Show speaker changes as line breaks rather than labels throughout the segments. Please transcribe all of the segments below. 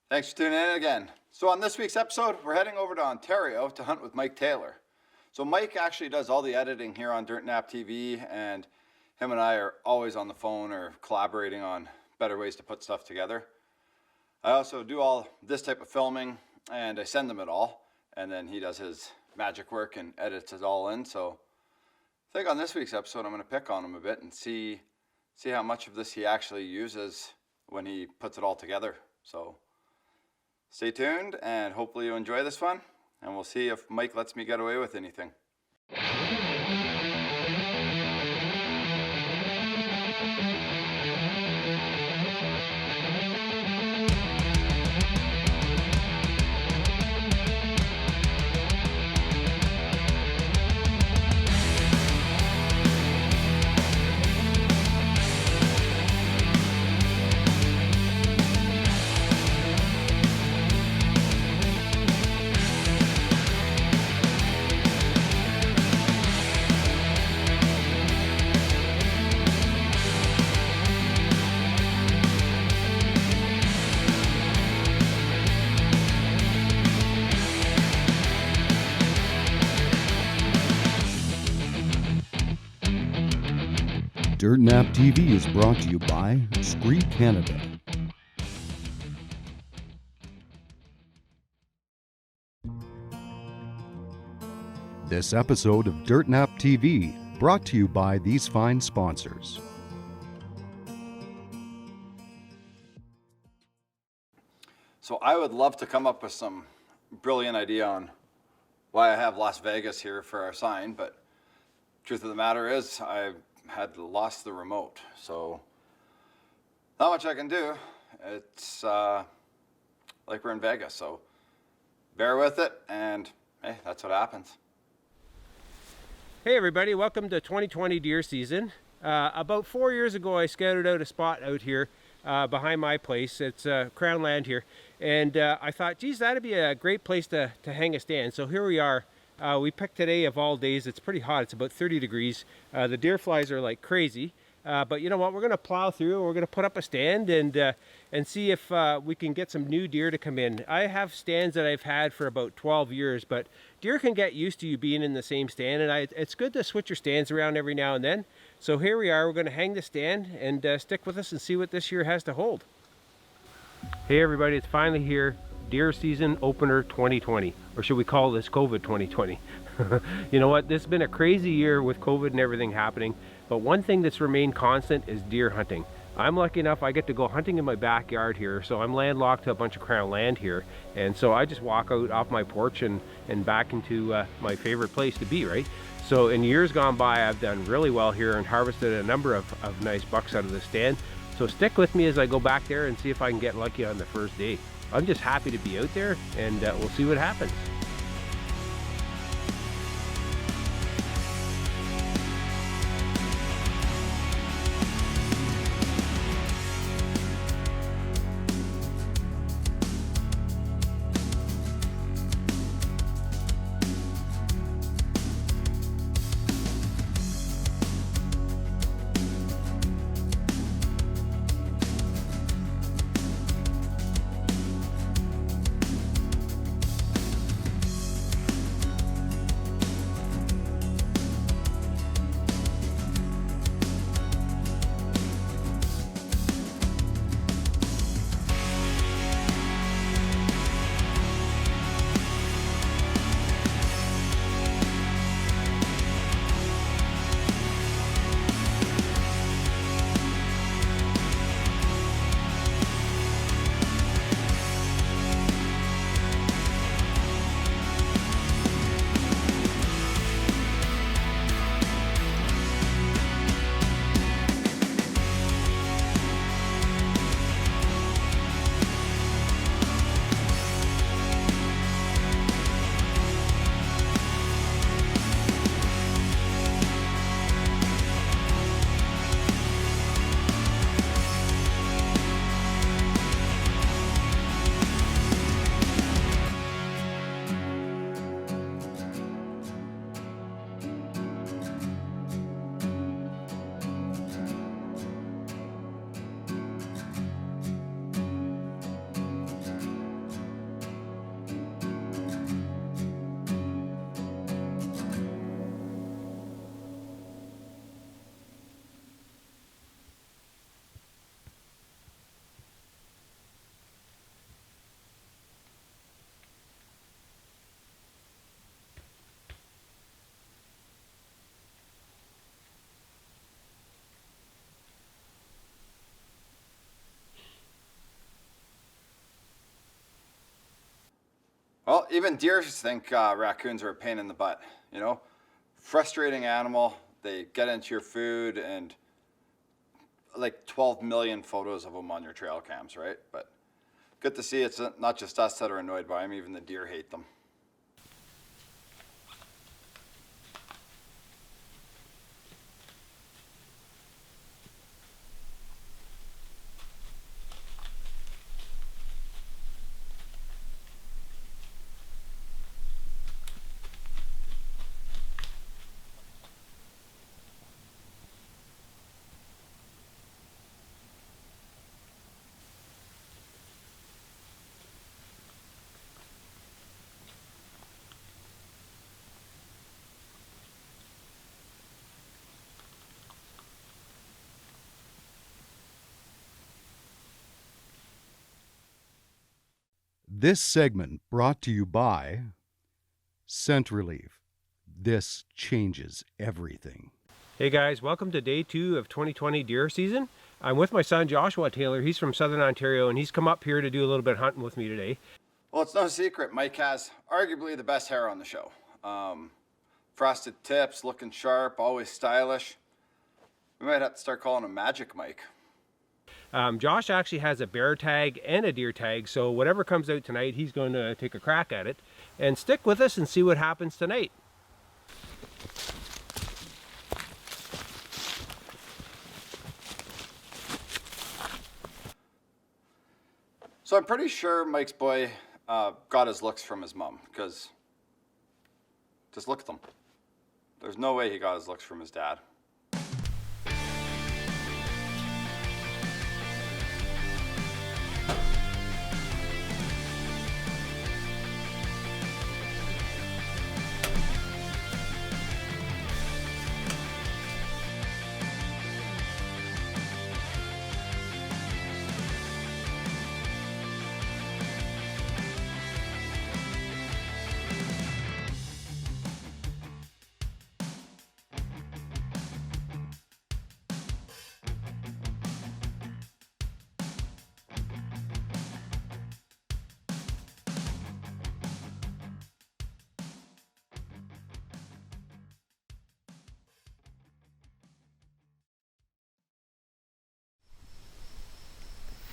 Thanks for tuning in again. So on this week's episode, we're heading over to Ontario to hunt with Mike Taylor. So Mike actually does all the editing here on Dirt Nap TV, and him and I are always on the phone or collaborating on better ways to put stuff together. I also do all this type of filming, and I send them it all, and then he does his magic work and edits it all in. So I think on this week's episode, I'm going to pick on him a bit and see how much of this he actually uses when he puts it all together. So stay tuned, and hopefully you enjoy this one, and we'll see if Mike lets me get away with anything.
Dirt Nap TV is brought to you by Scree Canada. This episode of Dirt Nap TV brought to you by these fine sponsors.
So I would love to come up with some brilliant idea on why I have Las Vegas here for our sign, but truth of the matter is I had lost the remote, so not much I can do. It's like we're in Vegas, so bear with it, and hey, that's what happens.
Hey everybody, welcome to 2020 deer season. About 4 years ago I scouted out a spot out here behind my place. It's Crown land here, and I thought, geez, that'd be a great place to hang a stand. So here we are. We picked today of all days. It's pretty hot. It's about 30 degrees. The deer flies are like crazy. But you know what? We're going to plow through. We're going to put up a stand and see if we can get some new deer to come in. I have stands that I've had for about 12 years, but deer can get used to you being in the same stand, and it's good to switch your stands around every now and then. So here we are. We're going to hang the stand and stick with us and see what this year has to hold. Hey everybody, it's finally here. Deer season opener 2020, or should we call this COVID 2020? You know what, this has been a crazy year with COVID and everything happening, but one thing that's remained constant is deer hunting. I'm lucky enough I get to go hunting in my backyard here, so I'm landlocked to a bunch of Crown land here, and so I just walk out off my porch and back into my favorite place to be, right? So in years gone by, I've done really well here and harvested a number of nice bucks out of the stand. So stick with me as I go back there and see if I can get lucky on the first day. I'm just happy to be out there, and we'll see what happens.
Well, even deer think raccoons are a pain in the butt, you know? Frustrating animal. They get into your food, and like 12 million photos of them on your trail cams, right? But good to see it's not just us that are annoyed by them, even the deer hate them.
This segment brought to you by Scent Relief. This changes everything.
Hey guys, welcome to day 2 of 2020 deer season. I'm with my son Joshua Taylor. He's from Southern Ontario, and he's come up here to do a little bit of hunting with me today.
Well, it's no secret, Mike has arguably the best hair on the show. Frosted tips, looking sharp, always stylish. We might have to start calling him Magic Mike.
Josh actually has a bear tag and a deer tag, so whatever comes out tonight, he's going to take a crack at it. And stick with us and see what happens tonight.
So I'm pretty sure Mike's boy got his looks from his mom, because just look at them. There's no way he got his looks from his dad.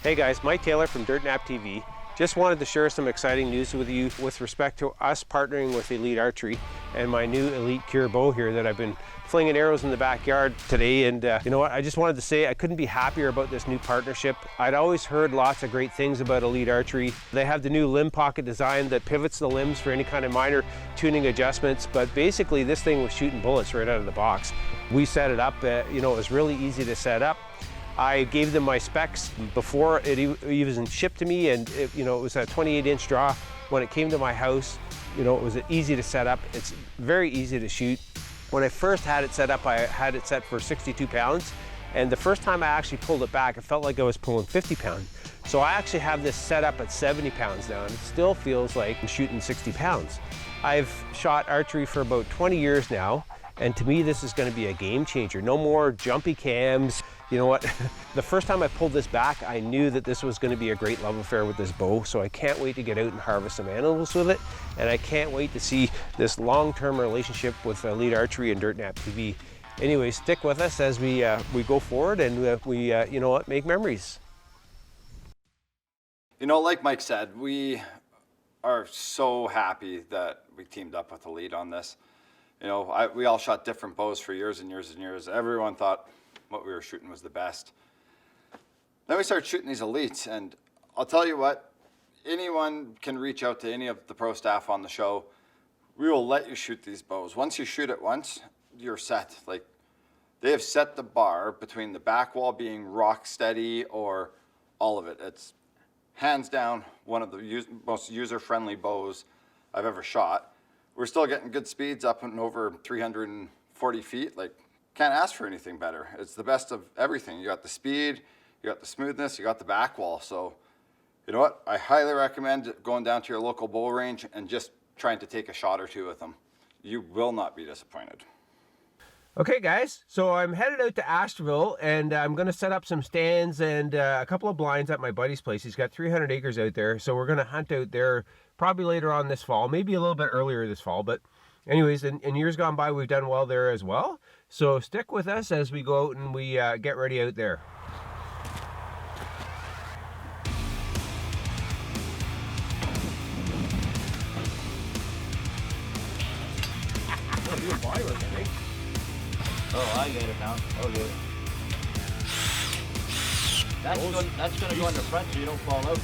Hey guys, Mike Taylor from Dirt Nap TV. Just wanted to share some exciting news with you with respect to us partnering with Elite Archery and my new Elite Cure bow here that I've been flinging arrows in the backyard today. And you know what, I just wanted to say I couldn't be happier about this new partnership. I'd always heard lots of great things about Elite Archery. They have the new limb pocket design that pivots the limbs for any kind of minor tuning adjustments, but basically this thing was shooting bullets right out of the box. We set it up, you know, it was really easy to set up. I gave them my specs before it even shipped to me, and it, you know, it was a 28-inch draw. When it came to my house, you know, it was easy to set up. It's very easy to shoot. When I first had it set up, I had it set for 62 pounds, and the first time I actually pulled it back, it felt like I was pulling 50 pounds. So I actually have this set up at 70 pounds now, and it still feels like I'm shooting 60 pounds. I've shot archery for about 20 years now, and to me this is going to be a game changer. No more jumpy cams. You know what, the first time I pulled this back, I knew that this was going to be a great love affair with this bow, so I can't wait to get out and harvest some animals with it, and I can't wait to see this long-term relationship with Elite Archery and Dirt Nap TV. Anyway, stick with us as we go forward, and we you know what, make memories.
You know, like Mike said, we are so happy that we teamed up with Elite on this. You know, we all shot different bows for years and years and years. Everyone thought what we were shooting was the best. Then we started shooting these Elites, and I'll tell you what, anyone can reach out to any of the pro staff on the show. We will let you shoot these bows. Once you shoot it once, you're set. Like, they have set the bar between the back wall being rock steady or all of it. It's hands down one of the most user-friendly bows I've ever shot. We're still getting good speeds up and over 340 feet. Like, can't ask for anything better. It's the best of everything. You got the speed, you got the smoothness, you got the back wall. So, you know what? I highly recommend going down to your local bow range and just trying to take a shot or two with them. You will not be disappointed.
Okay guys, so I'm headed out to Asheville, and I'm going to set up some stands and a couple of blinds at my buddy's place. He's got 300 acres out there, so we're going to hunt out there probably later on this fall, maybe a little bit earlier this fall. But anyways, in years gone by, we've done well there as well. So stick with us as we go out and we get ready out there.
Oh, I get it now. Okay. That's gonna go in the front so you don't fall out.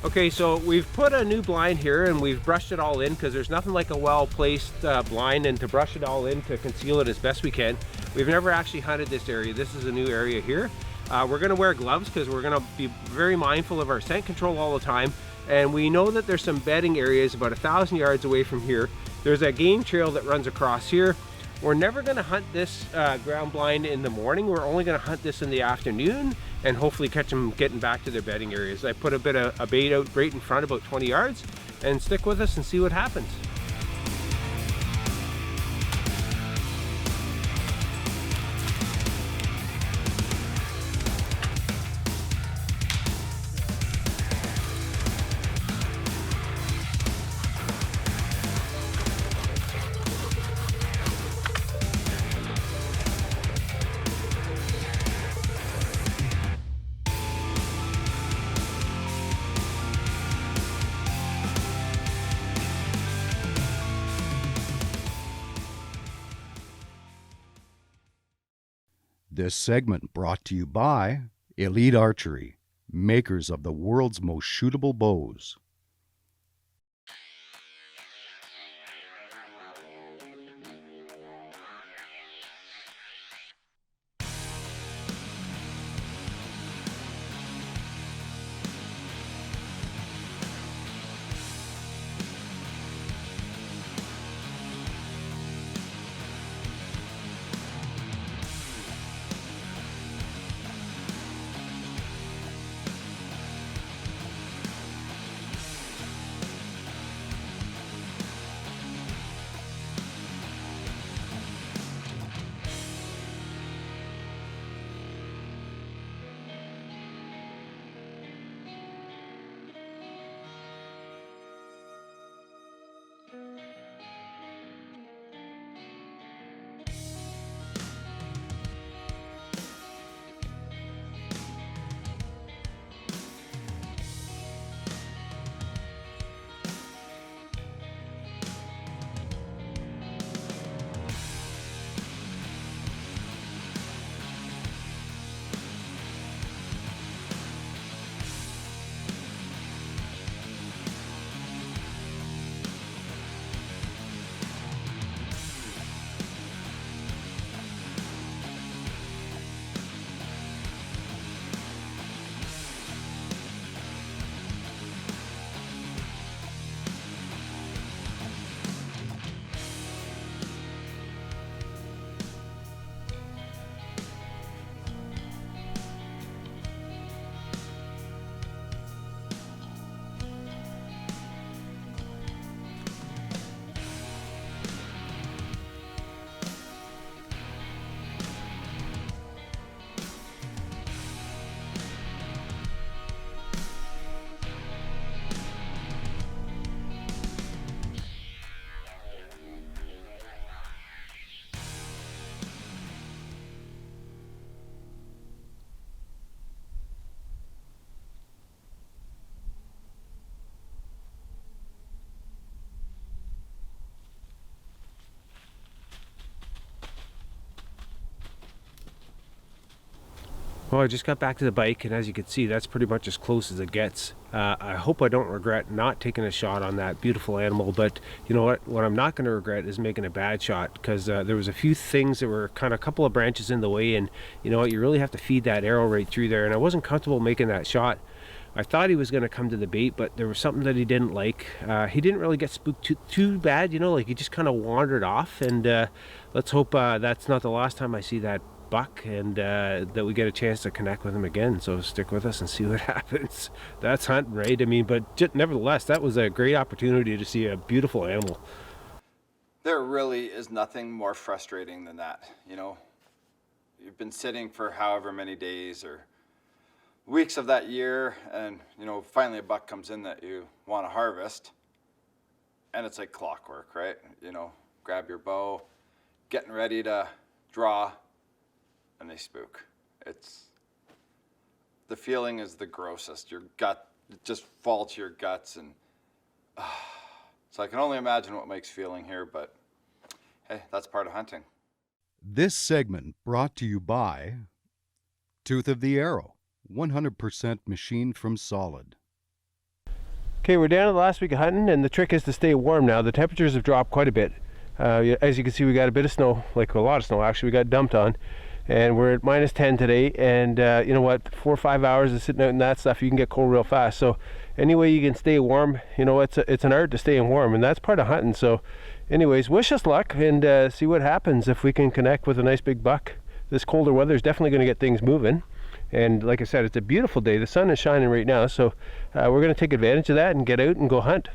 Okay, so we've put a new blind here and we've brushed it all in because there's nothing like a well-placed blind, and to brush it all in to conceal it as best we can. We've never actually hunted this area. This is a new area here. We're gonna wear gloves because we're gonna be very mindful of our scent control all the time. And we know that there's some bedding areas about 1,000 yards away from here. There's a game trail that runs across here. We're never gonna hunt this ground blind in the morning. We're only gonna hunt this in the afternoon and hopefully catch them getting back to their bedding areas. I put a bit of a bait out right in front, about 20 yards, and stick with us and see what happens.
This segment brought to you by Elite Archery, makers of the world's most shootable bows.
Well, I just got back to the bike, and as you can see, that's pretty much as close as it gets. I hope I don't regret not taking a shot on that beautiful animal, but you know what I'm not going to regret is making a bad shot, because there was a few things that were kind of a couple of branches in the way, and you know what, you really have to feed that arrow right through there, and I wasn't comfortable making that shot. I thought he was going to come to the bait, but there was something that he didn't like. He didn't really get spooked too bad, you know, like he just kind of wandered off, and let's hope that's not the last time I see that buck, and that we get a chance to connect with him again. So stick with us and see what happens. That's hunting, right? I mean, but nevertheless, that was a great opportunity to see a beautiful animal.
There really is nothing more frustrating than that. You know, you've been sitting for however many days or weeks of that year, and you know, finally a buck comes in that you want to harvest, and it's like clockwork, right? You know, grab your bow, getting ready to draw, and they spook. It's, the feeling is the grossest. Your gut, it just falls to your guts, and so I can only imagine what Mike's feeling here, but hey, that's part of hunting.
This segment brought to you by Tooth of the Arrow, 100% machined from solid.
Okay, we're down to the last week of hunting, and the trick is to stay warm now. The temperatures have dropped quite a bit. As you can see, we got a bit of snow, like a lot of snow actually, we got dumped on. And we're at -10 today, and you know what, 4 or 5 hours of sitting out in that stuff, you can get cold real fast. So any way you can stay warm, you know, it's an art to staying warm, and that's part of hunting. So anyways, wish us luck, and see what happens if we can connect with a nice big buck. This colder weather is definitely going to get things moving. And like I said, it's a beautiful day. The sun is shining right now, so we're going to take advantage of that and get out and go hunt.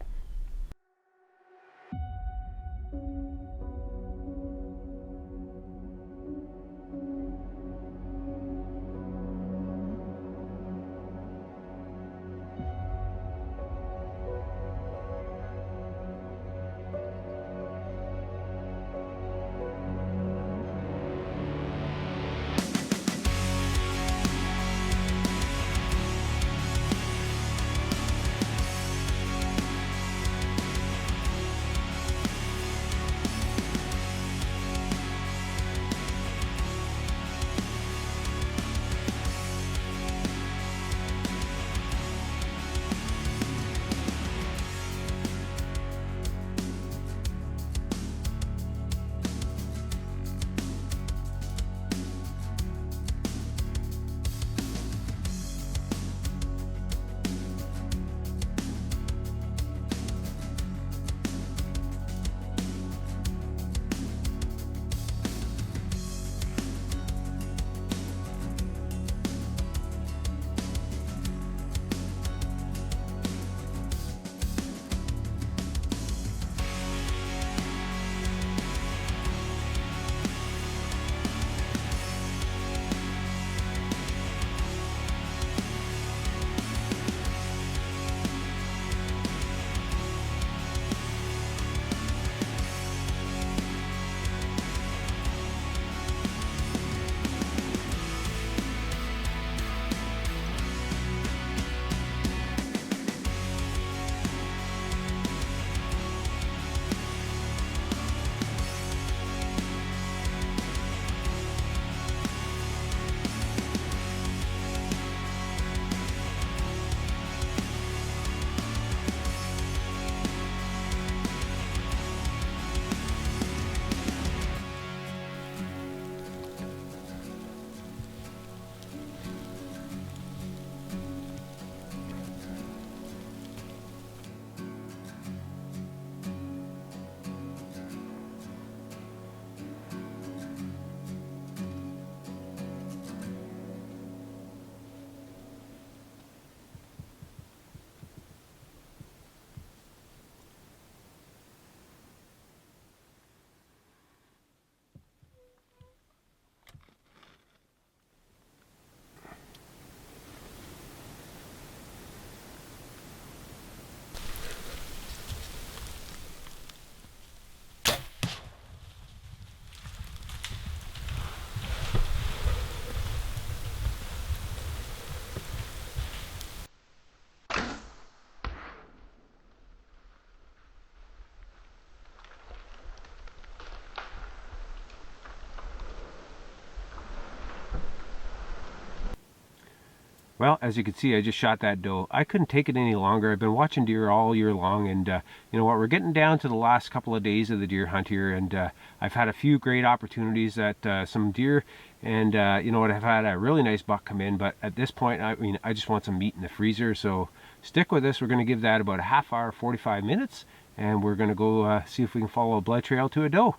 Well, as you can see, I just shot that doe. I couldn't take it any longer. I've been watching deer all year long, and you know what, we're getting down to the last couple of days of the deer hunt here, and I've had a few great opportunities at some deer, and you know what, I've had a really nice buck come in, but at this point, I mean, I just want some meat in the freezer, so stick with us. We're going to give that about a half hour, 45 minutes, and we're going to go see if we can follow a blood trail to a doe.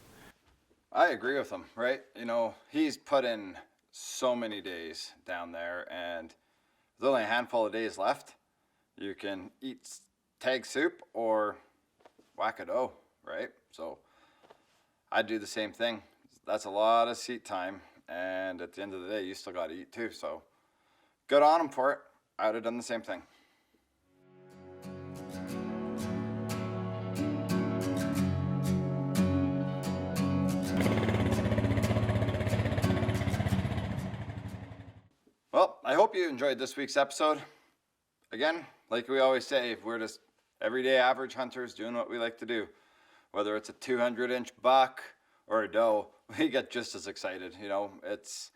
I agree with him, right? You know, he's put in so many days down there, and there's only a handful of days left. You can eat tag soup or whack a dough, right? So I'd do the same thing. That's a lot of seat time, and at the end of the day, you still got to eat too. So good on him for it. I would have done the same thing. Well, I hope you enjoyed this week's episode. Again, like we always say, we're just everyday average hunters doing what we like to do. Whether it's a 200-inch buck or a doe, we get just as excited. You know, it's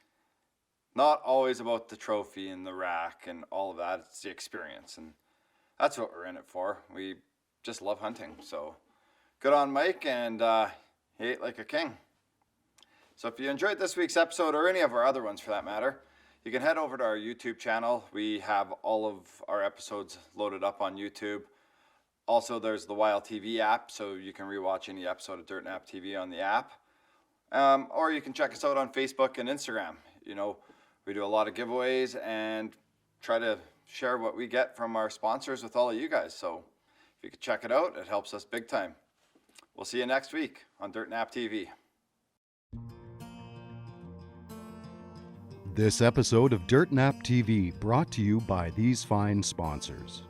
not always about the trophy and the rack and all of that. It's the experience, and that's what we're in it for. We just love hunting. So good on Mike, and he ate like a king. So if you enjoyed this week's episode, or any of our other ones for that matter, you can head over to our YouTube channel. We have all of our episodes loaded up on YouTube. Also, there's the Wild TV app, so you can rewatch any episode of Dirt Nap TV on the app. Or you can check us out on Facebook and Instagram. You know, we do a lot of giveaways and try to share what we get from our sponsors with all of you guys. So if you could check it out, it helps us big time. We'll see you next week on Dirt Nap TV.
This episode of Dirt Nap TV brought to you by these fine sponsors.